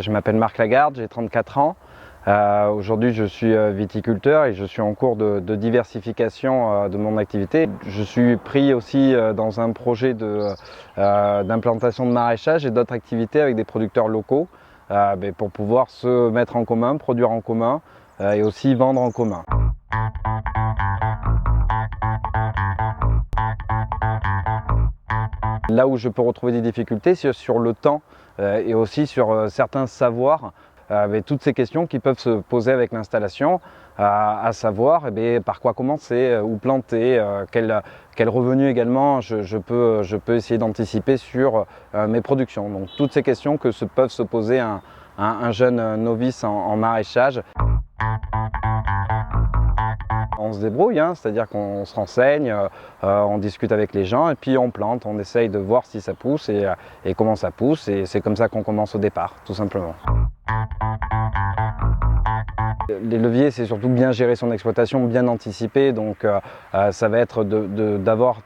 Je m'appelle Marc Lagarde, j'ai 34 ans. Aujourd'hui, je suis viticulteur et je suis en cours de diversification de mon activité. Je suis pris aussi dans un projet d'implantation de maraîchage et d'autres activités avec des producteurs locaux pour pouvoir se mettre en commun, produire en commun et aussi vendre en commun. Là où je peux retrouver des difficultés, c'est sur le temps et aussi sur certains savoirs. Toutes ces questions qui peuvent se poser avec l'installation, à savoir par quoi commencer, où planter, quel revenu également je peux essayer d'anticiper sur mes productions. Donc toutes ces questions que peuvent se poser un jeune novice en maraîchage. On se débrouille, c'est-à-dire qu'on se renseigne, on discute avec les gens et puis on plante, on essaye de voir si ça pousse et comment ça pousse, et c'est comme ça qu'on commence au départ, tout simplement. Les leviers, c'est surtout bien gérer son exploitation, bien anticiper, donc ça va être d'avoir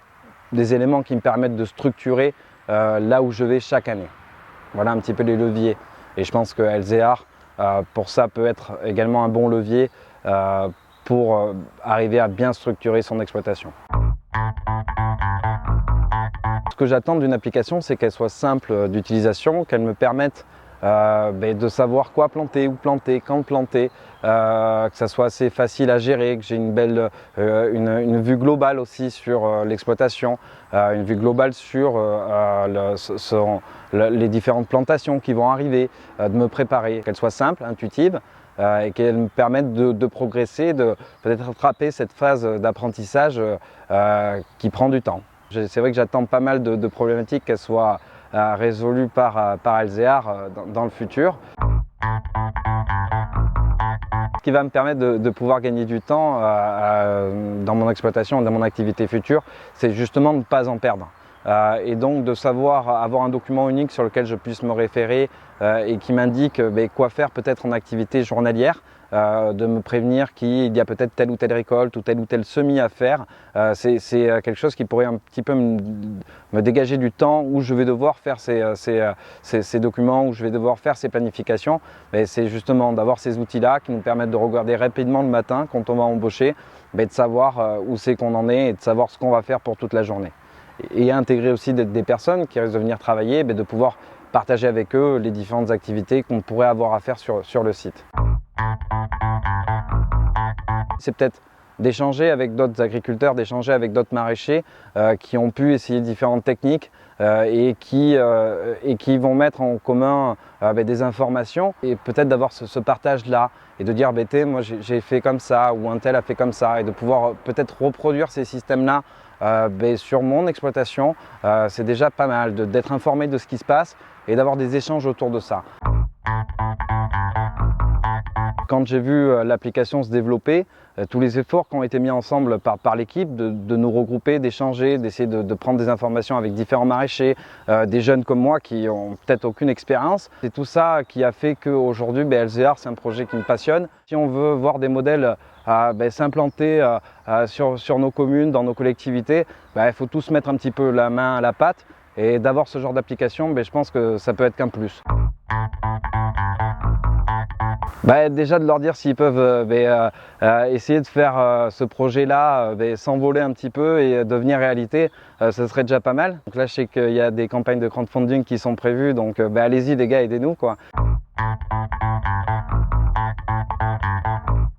des éléments qui me permettent de structurer là où je vais chaque année. Voilà un petit peu les leviers, et je pense que LZR pour ça peut être également un bon levier pour arriver à bien structurer son exploitation. Ce que j'attends d'une application, c'est qu'elle soit simple d'utilisation, qu'elle me permette de savoir quoi planter, où planter, quand planter, que ça soit assez facile à gérer, que j'ai une vue globale aussi sur l'exploitation, une vue globale sur les différentes plantations qui vont arriver, de me préparer, qu'elle soit simple, intuitive, et qu'elle me permette de progresser, de peut-être rattraper cette phase d'apprentissage qui prend du temps. C'est vrai que j'attends pas mal de problématiques qu'elles soient résolues par LZR dans le futur. Ce qui va me permettre de pouvoir gagner du temps dans mon exploitation, dans mon activité future, c'est justement de ne pas en perdre. Et donc de savoir avoir un document unique sur lequel je puisse me référer et qui m'indique quoi faire peut-être en activité journalière, de me prévenir qu'il y a peut-être telle ou telle récolte ou tel semis à faire. C'est quelque chose qui pourrait un petit peu me dégager du temps où je vais devoir faire ces documents, où je vais devoir faire ces planifications. C'est justement d'avoir ces outils-là qui nous permettent de regarder rapidement le matin quand on va embaucher, de savoir où c'est qu'on en est et de savoir ce qu'on va faire pour toute la journée. Et intégrer aussi des personnes qui risquent de venir travailler, de pouvoir partager avec eux les différentes activités qu'on pourrait avoir à faire sur le site. C'est peut-être d'échanger avec d'autres agriculteurs, d'échanger avec d'autres maraîchers qui ont pu essayer différentes techniques et qui vont mettre en commun des informations, et peut-être d'avoir ce partage-là et de dire moi j'ai fait comme ça ou un tel a fait comme ça, et de pouvoir peut-être reproduire ces systèmes-là sur mon exploitation. C'est déjà pas mal d'être informé de ce qui se passe et d'avoir des échanges autour de ça. Quand j'ai vu l'application se développer, tous les efforts qui ont été mis ensemble par l'équipe, de nous regrouper, d'échanger, d'essayer de prendre des informations avec différents maraîchers, des jeunes comme moi qui n'ont peut-être aucune expérience, c'est tout ça qui a fait qu'aujourd'hui LZR, c'est un projet qui me passionne. Si on veut voir des modèles s'implanter sur nos communes, dans nos collectivités, il faut tous mettre un petit peu la main à la pâte, et d'avoir ce genre d'application, je pense que ça peut être qu'un plus. Déjà de leur dire s'ils peuvent essayer de faire ce projet-là s'envoler un petit peu et devenir réalité, ce serait déjà pas mal. Donc là, je sais qu'il y a des campagnes de crowdfunding qui sont prévues, donc allez-y les gars, aidez-nous, quoi.